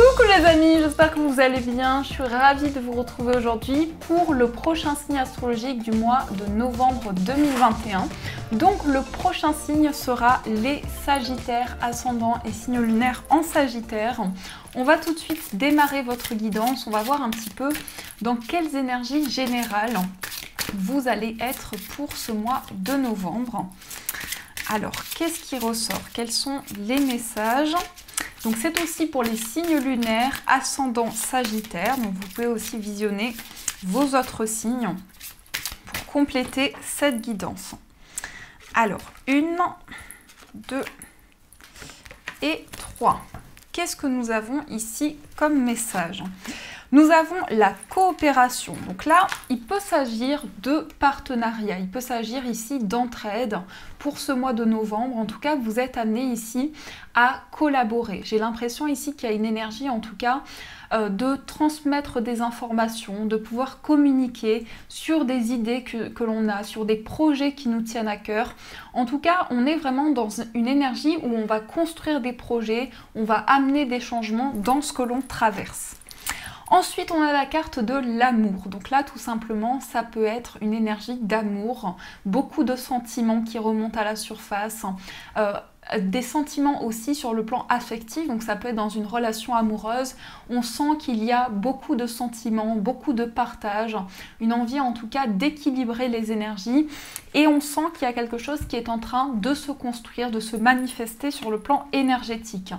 Coucou les amis, j'espère que vous allez bien. Je suis ravie de vous retrouver aujourd'hui pour le prochain signe astrologique du mois de novembre 2021. Donc le prochain signe sera les Sagittaires, ascendant et signe lunaire en Sagittaire. On va tout de suite démarrer votre guidance. On va voir un petit peu dans quelles énergies générales vous allez être pour ce mois de novembre. Alors, qu'est-ce qui ressort? Quels sont les messages? Donc c'est aussi pour les signes lunaires, ascendant Sagittaire. Donc vous pouvez aussi visionner vos autres signes pour compléter cette guidance. Alors, 1, 2 et 3. Qu'est-ce que nous avons ici comme message? Nous avons la coopération. Donc là, il peut s'agir de partenariat. Il peut s'agir ici d'entraide pour ce mois de novembre. En tout cas, vous êtes amené ici à collaborer. J'ai l'impression ici qu'il y a une énergie, en tout cas, de transmettre des informations, de pouvoir communiquer sur des idées que l'on a, sur des projets qui nous tiennent à cœur. En tout cas, on est vraiment dans une énergie où on va construire des projets, on va amener des changements dans ce que l'on traverse. Ensuite, on a la carte de l'amour. Donc là, tout simplement, ça peut être une énergie d'amour, beaucoup de sentiments qui remontent à la surface, des sentiments aussi sur le plan affectif. Donc ça peut être dans une relation amoureuse. On sent qu'il y a beaucoup de sentiments, beaucoup de partage, une envie en tout cas d'équilibrer les énergies. Et on sent qu'il y a quelque chose qui est en train de se construire, de se manifester sur le plan énergétique.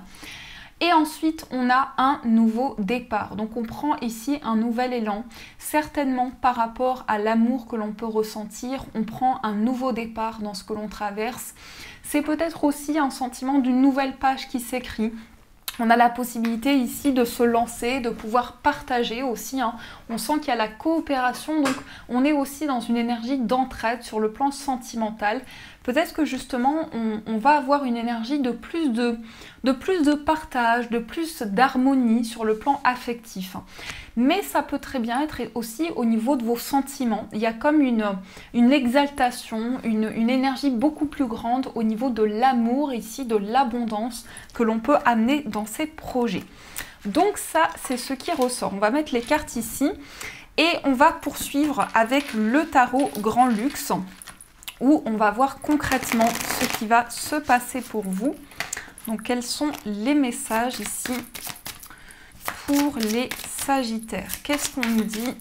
Et ensuite, on a un nouveau départ. Donc, on prend ici un nouvel élan. Certainement, par rapport à l'amour que l'on peut ressentir, on prend un nouveau départ dans ce que l'on traverse. C'est peut-être aussi un sentiment d'une nouvelle page qui s'écrit. On a la possibilité ici de se lancer, de pouvoir partager aussi. On sent qu'il y a la coopération, donc on est aussi dans une énergie d'entraide sur le plan sentimental. Peut-être que justement, on va avoir une énergie de plus de partage, de plus d'harmonie sur le plan affectif. Mais ça peut très bien être aussi au niveau de vos sentiments. Il y a comme une exaltation, une énergie beaucoup plus grande au niveau de l'amour ici, de l'abondance que l'on peut amener dans ces projets. Donc ça, c'est ce qui ressort. On va mettre les cartes ici et on va poursuivre avec le tarot Grand Luxe, où on va voir concrètement ce qui va se passer pour vous. Donc, quels sont les messages ici pour les Sagittaires? Qu'est-ce qu'on nous dit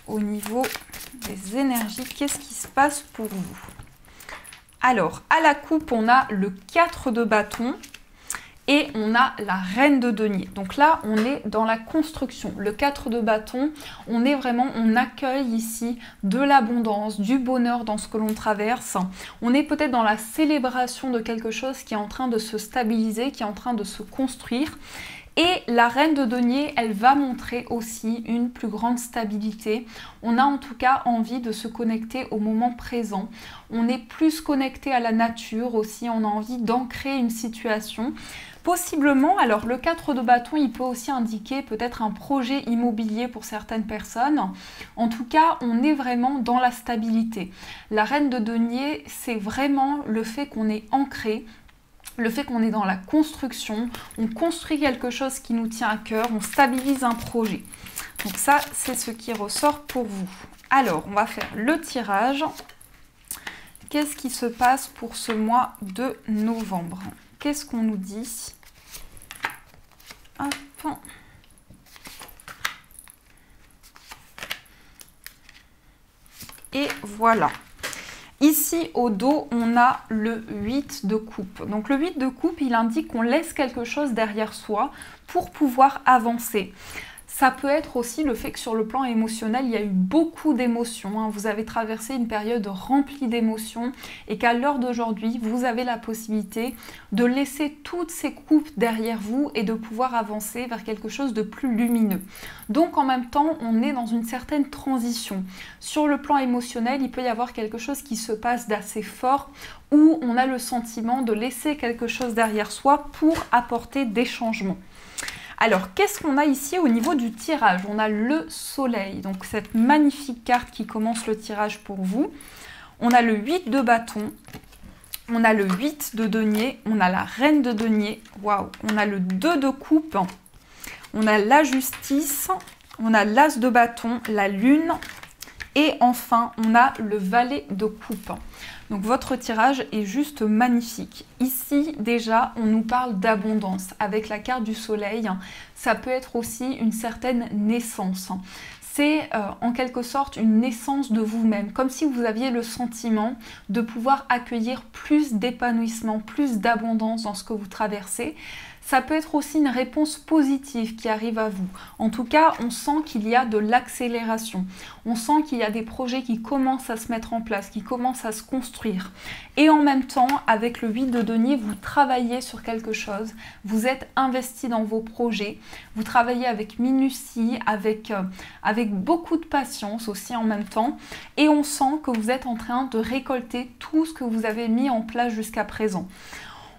au niveau des énergies? Qu'est-ce qui se passe pour vous? Alors, à la coupe, on a le 4 de bâton. Et on a la reine de denier. Donc là, on est dans la construction. Le 4 de bâton, on accueille ici de l'abondance, du bonheur dans ce que l'on traverse. On est peut-être dans la célébration de quelque chose qui est en train de se stabiliser, qui est en train de se construire. Et la reine de denier, elle va montrer aussi une plus grande stabilité. On a en tout cas envie de se connecter au moment présent. On est plus connecté à la nature aussi. On a envie d'ancrer une situation. Possiblement, alors le 4 de bâton, il peut aussi indiquer peut-être un projet immobilier pour certaines personnes. En tout cas, on est vraiment dans la stabilité. La reine de denier, c'est vraiment le fait qu'on est ancré, le fait qu'on est dans la construction, on construit quelque chose qui nous tient à cœur, on stabilise un projet. Donc ça, c'est ce qui ressort pour vous. Alors, on va faire le tirage. Qu'est-ce qui se passe pour ce mois de novembre? Qu'est-ce qu'on nous dit? Hop. Et voilà. Ici, au dos, on a le 8 de coupe. Donc le 8 de coupe, il indique qu'on laisse quelque chose derrière soi pour pouvoir avancer. Ça peut être aussi le fait que sur le plan émotionnel, il y a eu beaucoup d'émotions. Vous avez traversé une période remplie d'émotions et qu'à l'heure d'aujourd'hui, vous avez la possibilité de laisser toutes ces coupes derrière vous et de pouvoir avancer vers quelque chose de plus lumineux. Donc en même temps, on est dans une certaine transition. Sur le plan émotionnel, il peut y avoir quelque chose qui se passe d'assez fort où on a le sentiment de laisser quelque chose derrière soi pour apporter des changements. Alors, qu'est-ce qu'on a ici au niveau du tirage? On a le soleil, donc cette magnifique carte qui commence le tirage pour vous. On a le 8 de bâton, On a le 8 de denier, on a la reine de denier, waouh, on a le 2 de coupe, on a la justice, on a l'as de bâton, la lune et enfin on a le valet de coupe. Donc votre tirage est juste magnifique. Ici déjà on nous parle d'abondance avec la carte du soleil. Ça peut être aussi une certaine naissance. C'est en quelque sorte une naissance de vous-même, comme si vous aviez le sentiment de pouvoir accueillir plus d'épanouissement, plus d'abondance dans ce que vous traversez. Ça peut être aussi une réponse positive qui arrive à vous. En tout cas, on sent qu'il y a de l'accélération. On sent qu'il y a des projets qui commencent à se mettre en place, qui commencent à se construire. Et en même temps, avec le 8 de denier, vous travaillez sur quelque chose. Vous êtes investi dans vos projets. Vous travaillez avec minutie, avec beaucoup de patience aussi en même temps. Et on sent que vous êtes en train de récolter tout ce que vous avez mis en place jusqu'à présent.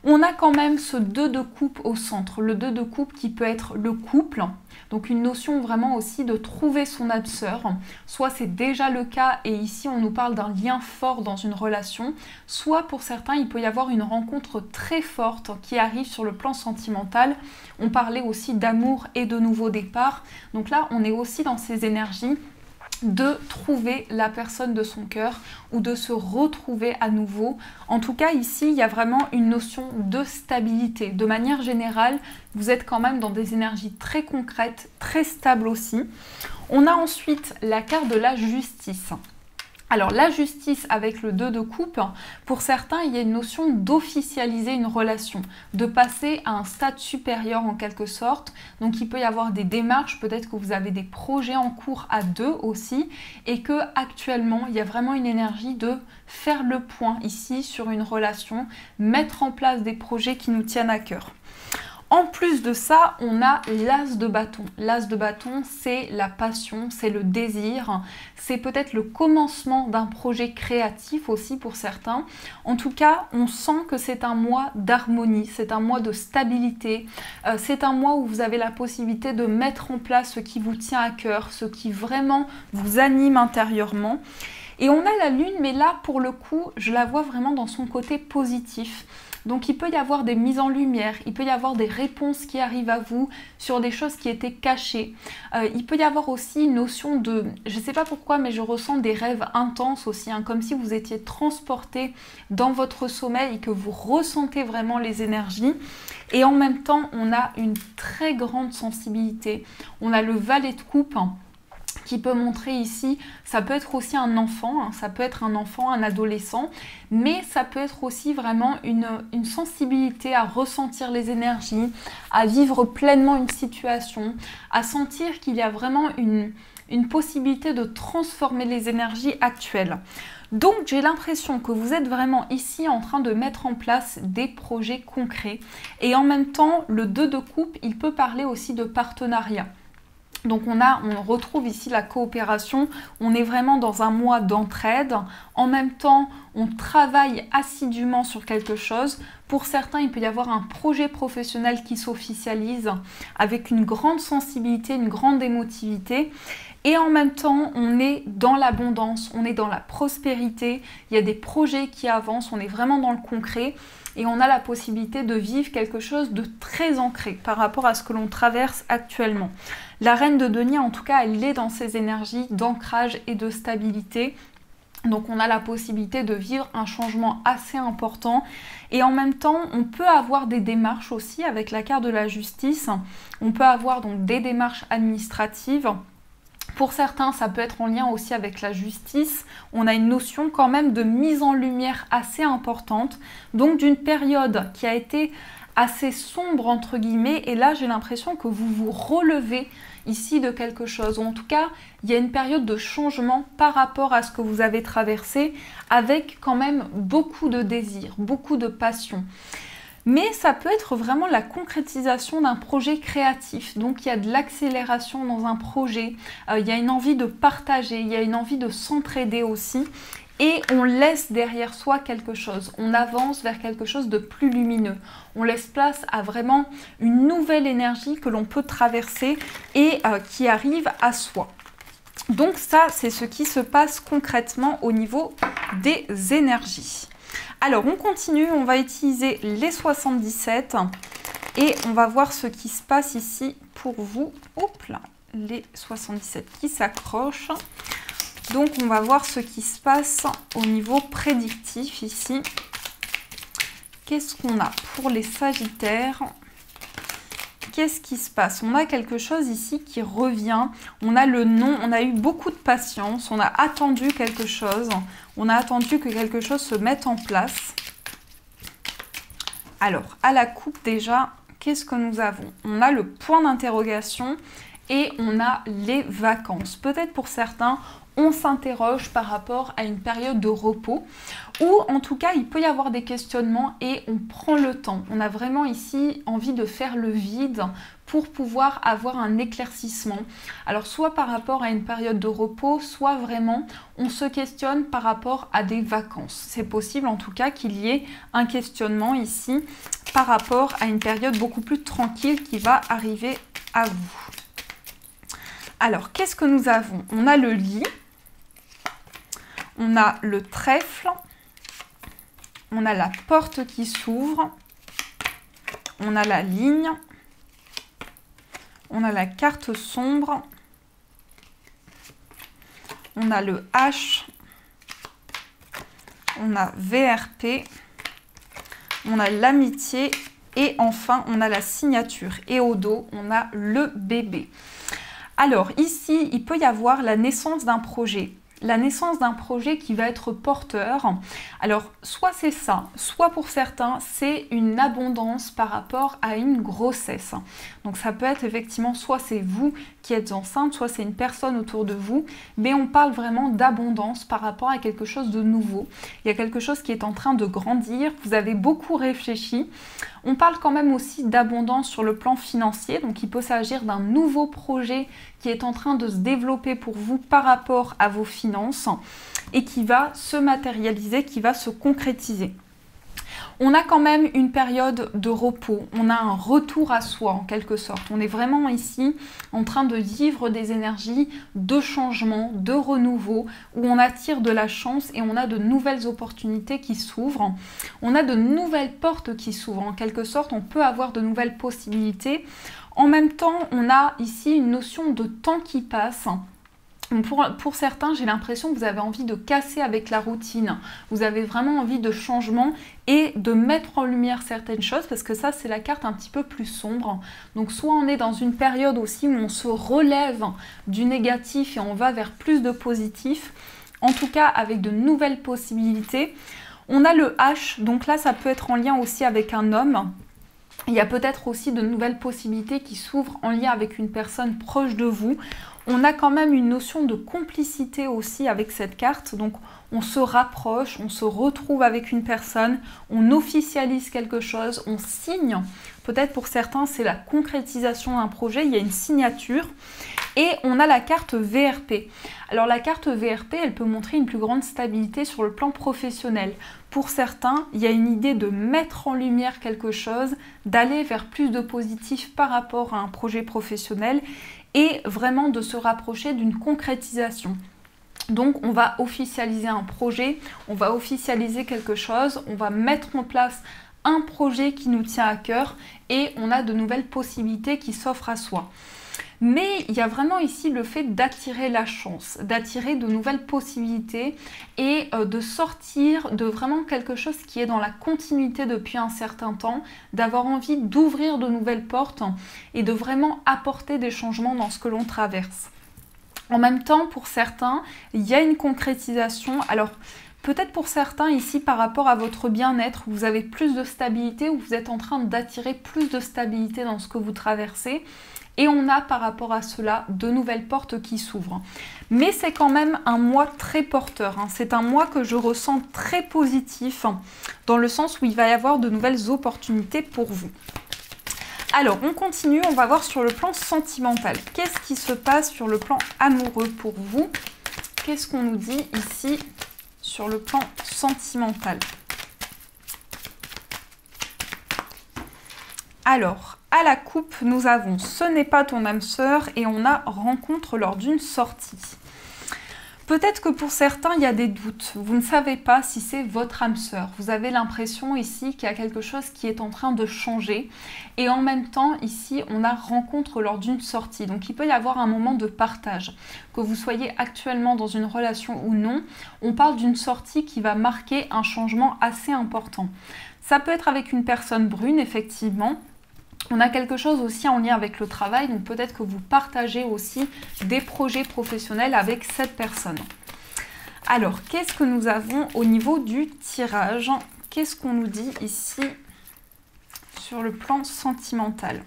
On a quand même ce 2 de coupe au centre, le 2 de coupe qui peut être le couple, donc une notion vraiment aussi de trouver son âme sœur, soit c'est déjà le cas et ici on nous parle d'un lien fort dans une relation, soit pour certains il peut y avoir une rencontre très forte qui arrive sur le plan sentimental. On parlait aussi d'amour et de nouveau départ, donc là on est aussi dans ces énergies de trouver la personne de son cœur ou de se retrouver à nouveau. En tout cas, ici, il y a vraiment une notion de stabilité. De manière générale, vous êtes quand même dans des énergies très concrètes, très stables aussi. On a ensuite la carte de la justice. Alors la justice avec le 2 de coupe, pour certains, il y a une notion d'officialiser une relation, de passer à un stade supérieur en quelque sorte. Donc il peut y avoir des démarches, peut-être que vous avez des projets en cours à deux aussi, et que actuellement il y a vraiment une énergie de faire le point ici sur une relation, mettre en place des projets qui nous tiennent à cœur. En plus de ça, on a l'as de bâton. L'as de bâton, c'est la passion, c'est le désir, c'est peut-être le commencement d'un projet créatif aussi pour certains. En tout cas, on sent que c'est un mois d'harmonie, c'est un mois de stabilité, c'est un mois où vous avez la possibilité de mettre en place ce qui vous tient à cœur, ce qui vraiment vous anime intérieurement. Et on a la lune, mais là, pour le coup, je la vois vraiment dans son côté positif. Donc il peut y avoir des mises en lumière, il peut y avoir des réponses qui arrivent à vous sur des choses qui étaient cachées. Il peut y avoir aussi une notion de, je ne sais pas pourquoi, mais je ressens des rêves intenses aussi, hein, comme si vous étiez transporté dans votre sommeil et que vous ressentez vraiment les énergies. Et en même temps, on a une très grande sensibilité. On a le valet de coupe, hein, qui peut montrer ici, ça peut être aussi un enfant, hein, ça peut être un enfant, un adolescent, mais ça peut être aussi vraiment une sensibilité à ressentir les énergies, à vivre pleinement une situation, à sentir qu'il y a vraiment une possibilité de transformer les énergies actuelles. Donc j'ai l'impression que vous êtes vraiment ici en train de mettre en place des projets concrets et en même temps le 2 de coupe, il peut parler aussi de partenariat. Donc on retrouve ici la coopération, on est vraiment dans un mois d'entraide. En même temps, on travaille assidûment sur quelque chose. Pour certains, il peut y avoir un projet professionnel qui s'officialise avec une grande sensibilité, une grande émotivité. Et en même temps, on est dans l'abondance, on est dans la prospérité, il y a des projets qui avancent, on est vraiment dans le concret et on a la possibilité de vivre quelque chose de très ancré par rapport à ce que l'on traverse actuellement. La reine de denier, en tout cas, elle est dans ses énergies d'ancrage et de stabilité. Donc on a la possibilité de vivre un changement assez important et en même temps on peut avoir des démarches aussi avec la carte de la justice. On peut avoir donc des démarches administratives. Pour certains, ça peut être en lien aussi avec la justice. On a une notion quand même de mise en lumière assez importante, donc d'une période qui a été assez sombre entre guillemets, et là j'ai l'impression que vous vous relevez ici de quelque chose, ou en tout cas il y a une période de changement par rapport à ce que vous avez traversé, avec quand même beaucoup de désir, beaucoup de passion. Mais ça peut être vraiment la concrétisation d'un projet créatif. Donc il y a de l'accélération dans un projet, il y a une envie de partager, il y a une envie de s'entraider aussi. Et on laisse derrière soi quelque chose, on avance vers quelque chose de plus lumineux. On laisse place à vraiment une nouvelle énergie que l'on peut traverser et qui arrive à soi. Donc ça, c'est ce qui se passe concrètement au niveau des énergies. Alors, on continue, on va utiliser les 77 et on va voir ce qui se passe ici pour vous. Hop là, les 77 qui s'accrochent. Donc, on va voir ce qui se passe au niveau prédictif ici. Qu'est-ce qu'on a pour les Sagittaires? Qu'est-ce qui se passe? On a quelque chose ici qui revient. On a le non, on a eu beaucoup de patience. On a attendu quelque chose. On a attendu que quelque chose se mette en place. Alors, à la coupe déjà, qu'est-ce que nous avons? On a le point d'interrogation et on a les vacances. Peut-être pour certains, on s'interroge par rapport à une période de repos ou en tout cas, il peut y avoir des questionnements et on prend le temps. On a vraiment ici envie de faire le vide pour pouvoir avoir un éclaircissement. Alors, soit par rapport à une période de repos, soit vraiment on se questionne par rapport à des vacances. C'est possible en tout cas qu'il y ait un questionnement ici par rapport à une période beaucoup plus tranquille qui va arriver à vous. Alors, qu'est-ce que nous avons? On a le lit. On a le trèfle, on a la porte qui s'ouvre, on a la ligne, on a la carte sombre, on a le H, on a VRP, on a l'amitié et enfin on a la signature. Et au dos, on a le bébé. Alors ici, il peut y avoir la naissance d'un projet. La naissance d'un projet qui va être porteur. Alors, soit c'est ça, soit pour certains, c'est une abondance par rapport à une grossesse. Donc, ça peut être effectivement, soit c'est vous qui êtes enceinte, soit c'est une personne autour de vous, mais on parle vraiment d'abondance par rapport à quelque chose de nouveau. Il y a quelque chose qui est en train de grandir, vous avez beaucoup réfléchi. On parle quand même aussi d'abondance sur le plan financier, donc il peut s'agir d'un nouveau projet qui est en train de se développer pour vous par rapport à vos finances et qui va se matérialiser, qui va se concrétiser. On a quand même une période de repos, on a un retour à soi en quelque sorte. On est vraiment ici en train de vivre des énergies de changement, de renouveau, où on attire de la chance et on a de nouvelles opportunités qui s'ouvrent. On a de nouvelles portes qui s'ouvrent en quelque sorte, on peut avoir de nouvelles possibilités. En même temps, on a ici une notion de temps qui passe. Pour certains, j'ai l'impression que vous avez envie de casser avec la routine. Vous avez vraiment envie de changement et de mettre en lumière certaines choses parce que ça, c'est la carte un petit peu plus sombre. Donc, soit on est dans une période aussi où on se relève du négatif et on va vers plus de positif. En tout cas, avec de nouvelles possibilités. On a le H, donc là, ça peut être en lien aussi avec un homme. Il y a peut-être aussi de nouvelles possibilités qui s'ouvrent en lien avec une personne proche de vous. On a quand même une notion de complicité aussi avec cette carte. Donc, on se rapproche, on se retrouve avec une personne, on officialise quelque chose, on signe. Peut-être pour certains, c'est la concrétisation d'un projet, il y a une signature. Et on a la carte VRP. Alors, la carte VRP, elle peut montrer une plus grande stabilité sur le plan professionnel. Pour certains, il y a une idée de mettre en lumière quelque chose, d'aller vers plus de positif par rapport à un projet professionnel et vraiment de se rapprocher d'une concrétisation. Donc, on va officialiser un projet, on va officialiser quelque chose, on va mettre en place un projet qui nous tient à cœur et on a de nouvelles possibilités qui s'offrent à soi. Mais il y a vraiment ici le fait d'attirer la chance, d'attirer de nouvelles possibilités et de sortir de vraiment quelque chose qui est dans la continuité depuis un certain temps, d'avoir envie d'ouvrir de nouvelles portes et de vraiment apporter des changements dans ce que l'on traverse. En même temps, pour certains, il y a une concrétisation. Alors, peut-être pour certains ici par rapport à votre bien-être, vous avez plus de stabilité ou vous êtes en train d'attirer plus de stabilité dans ce que vous traversez. Et on a par rapport à cela de nouvelles portes qui s'ouvrent. Mais c'est quand même un mois très porteur. C'est un mois que je ressens très positif dans le sens où il va y avoir de nouvelles opportunités pour vous. Alors, on continue. On va voir sur le plan sentimental. Qu'est-ce qui se passe sur le plan amoureux pour vous? Qu'est-ce qu'on nous dit ici sur le plan sentimental? Alors, à la coupe, nous avons « Ce n'est pas ton âme sœur » et on a « Rencontre lors d'une sortie ». Peut-être que pour certains, il y a des doutes. Vous ne savez pas si c'est votre âme sœur. Vous avez l'impression ici qu'il y a quelque chose qui est en train de changer. Et en même temps, ici, on a rencontre lors d'une sortie. Donc, il peut y avoir un moment de partage. Que vous soyez actuellement dans une relation ou non, on parle d'une sortie qui va marquer un changement assez important. Ça peut être avec une personne brune, effectivement. On a quelque chose aussi en lien avec le travail, donc peut-être que vous partagez aussi des projets professionnels avec cette personne. Alors, qu'est-ce que nous avons au niveau du tirage? Qu'est-ce qu'on nous dit ici sur le plan sentimental?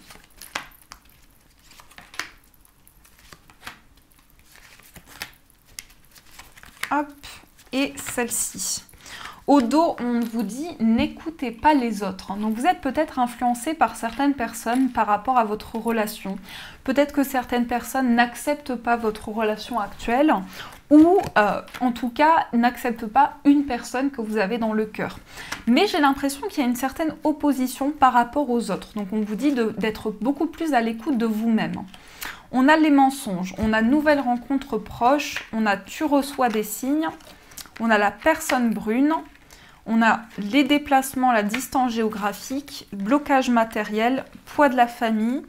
Hop, et celle-ci. Au dos, on vous dit n'écoutez pas les autres. Donc vous êtes peut-être influencé par certaines personnes par rapport à votre relation. Peut-être que certaines personnes n'acceptent pas votre relation actuelle ou en tout cas n'acceptent pas une personne que vous avez dans le cœur. Mais j'ai l'impression qu'il y a une certaine opposition par rapport aux autres. Donc on vous dit d'être beaucoup plus à l'écoute de vous-même. On a les mensonges, on a nouvelles rencontres proches, on a tu reçois des signes, on a la personne brune. On a les déplacements, la distance géographique, blocage matériel, poids de la famille,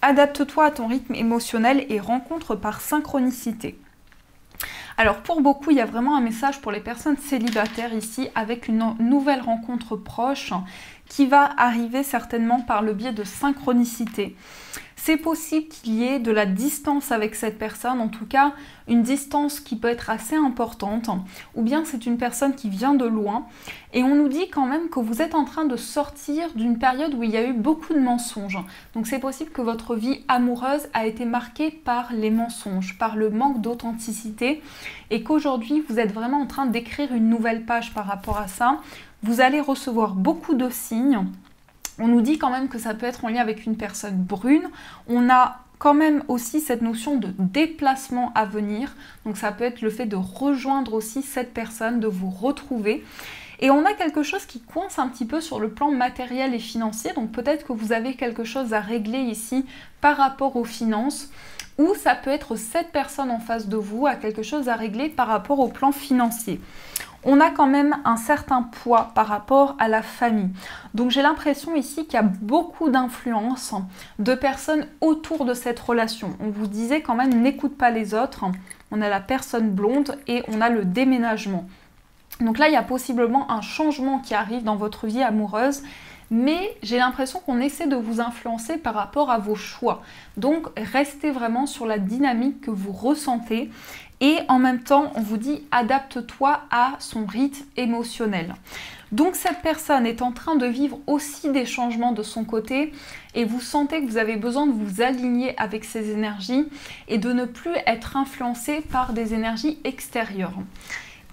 adapte-toi à ton rythme émotionnel et rencontre par synchronicité. Alors pour beaucoup, il y a vraiment un message pour les personnes célibataires ici avec une nouvelle rencontre proche qui va arriver certainement par le biais de synchronicité. C'est possible qu'il y ait de la distance avec cette personne, en tout cas une distance qui peut être assez importante, ou bien c'est une personne qui vient de loin, et on nous dit quand même que vous êtes en train de sortir d'une période où il y a eu beaucoup de mensonges. Donc c'est possible que votre vie amoureuse a été marquée par les mensonges, par le manque d'authenticité, et qu'aujourd'hui vous êtes vraiment en train d'écrire une nouvelle page par rapport à ça. Vous allez recevoir beaucoup de signes. On nous dit quand même que ça peut être en lien avec une personne brune. On a quand même aussi cette notion de déplacement à venir. Donc ça peut être le fait de rejoindre aussi cette personne, de vous retrouver. Et on a quelque chose qui coince un petit peu sur le plan matériel et financier. Donc peut-être que vous avez quelque chose à régler ici par rapport aux finances. Ou ça peut être cette personne en face de vous a quelque chose à régler par rapport au plan financier. On a quand même un certain poids par rapport à la famille. Donc j'ai l'impression ici qu'il y a beaucoup d'influence de personnes autour de cette relation. On vous disait quand même n'écoute pas les autres. On a la personne blonde et on a le déménagement. Donc là, il y a possiblement un changement qui arrive dans votre vie amoureuse. Mais j'ai l'impression qu'on essaie de vous influencer par rapport à vos choix. Donc restez vraiment sur la dynamique que vous ressentez. Et en même temps, on vous dit adapte-toi à son rythme émotionnel. Donc cette personne est en train de vivre aussi des changements de son côté et vous sentez que vous avez besoin de vous aligner avec ces énergies et de ne plus être influencé par des énergies extérieures.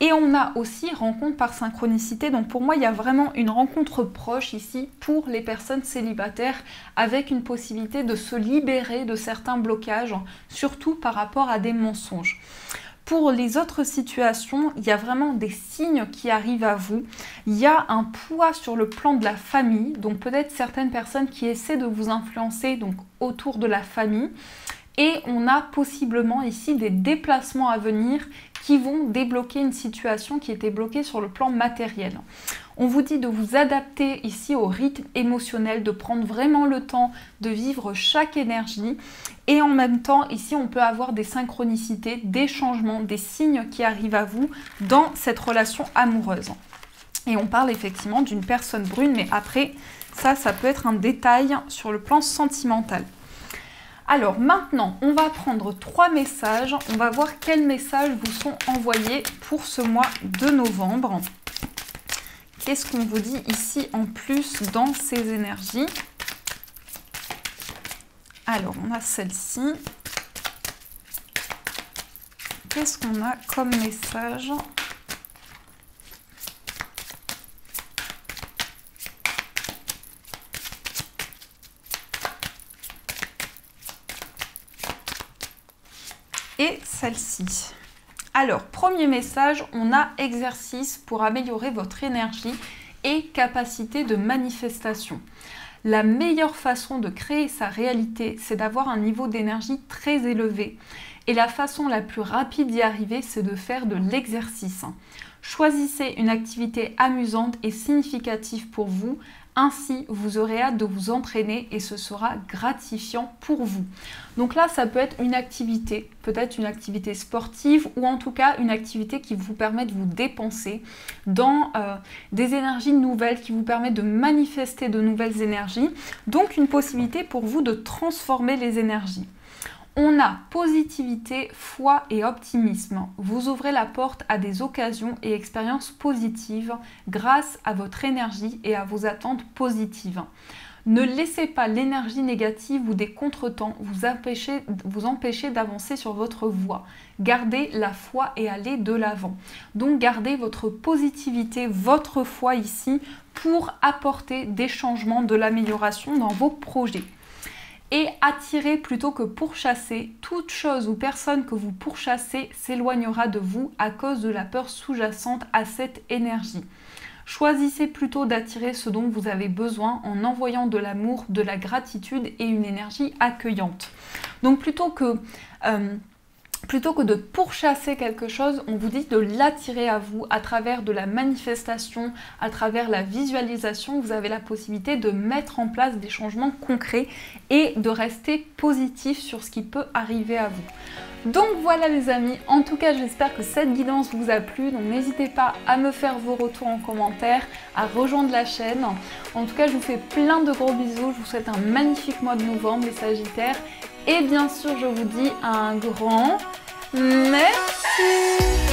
Et on a aussi rencontre par synchronicité. Donc pour moi, il y a vraiment une rencontre proche ici pour les personnes célibataires avec une possibilité de se libérer de certains blocages, surtout par rapport à des mensonges. Pour les autres situations, il y a vraiment des signes qui arrivent à vous. Il y a un poids sur le plan de la famille. Donc peut-être certaines personnes qui essaient de vous influencer donc autour de la famille. Et on a possiblement ici des déplacements à venir qui vont débloquer une situation qui était bloquée sur le plan matériel. On vous dit de vous adapter ici au rythme émotionnel, de prendre vraiment le temps de vivre chaque énergie. Et en même temps, ici, on peut avoir des synchronicités, des changements, des signes qui arrivent à vous dans cette relation amoureuse. Et on parle effectivement d'une personne brune, mais après, ça peut être un détail sur le plan sentimental. Alors maintenant, on va prendre 3 messages. On va voir quels messages vous sont envoyés pour ce mois de novembre. Qu'est-ce qu'on vous dit ici en plus dans ces énergies? Alors, on a celle-ci. Qu'est-ce qu'on a comme message? Et celle-ci. Alors, premier message, on a exercice pour améliorer votre énergie et capacité de manifestation. La meilleure façon de créer sa réalité, c'est d'avoir un niveau d'énergie très élevé. Et la façon la plus rapide d'y arriver, c'est de faire de l'exercice. Choisissez une activité amusante et significative pour vous. Ainsi, vous aurez hâte de vous entraîner et ce sera gratifiant pour vous. Donc là, ça peut être une activité, peut-être une activité sportive ou en tout cas une activité qui vous permet de vous dépenser dans des énergies nouvelles, qui vous permet de manifester de nouvelles énergies. Donc une possibilité pour vous de transformer les énergies. On a positivité, foi et optimisme. Vous ouvrez la porte à des occasions et expériences positives grâce à votre énergie et à vos attentes positives. Ne laissez pas l'énergie négative ou des contretemps vous empêcher d'avancer sur votre voie. Gardez la foi et allez de l'avant. Donc gardez votre positivité, votre foi ici pour apporter des changements, de l'amélioration dans vos projets. Et attirer plutôt que pourchasser, toute chose ou personne que vous pourchassez s'éloignera de vous à cause de la peur sous-jacente à cette énergie. Choisissez plutôt d'attirer ce dont vous avez besoin en envoyant de l'amour, de la gratitude et une énergie accueillante. Donc plutôt que de pourchasser quelque chose, on vous dit de l'attirer à vous à travers de la manifestation, à travers la visualisation. Vous avez la possibilité de mettre en place des changements concrets et de rester positif sur ce qui peut arriver à vous. Donc voilà les amis, en tout cas j'espère que cette guidance vous a plu. Donc n'hésitez pas à me faire vos retours en commentaire, à rejoindre la chaîne. En tout cas je vous fais plein de gros bisous, je vous souhaite un magnifique mois de novembre les Sagittaires. Et bien sûr, je vous dis un grand merci.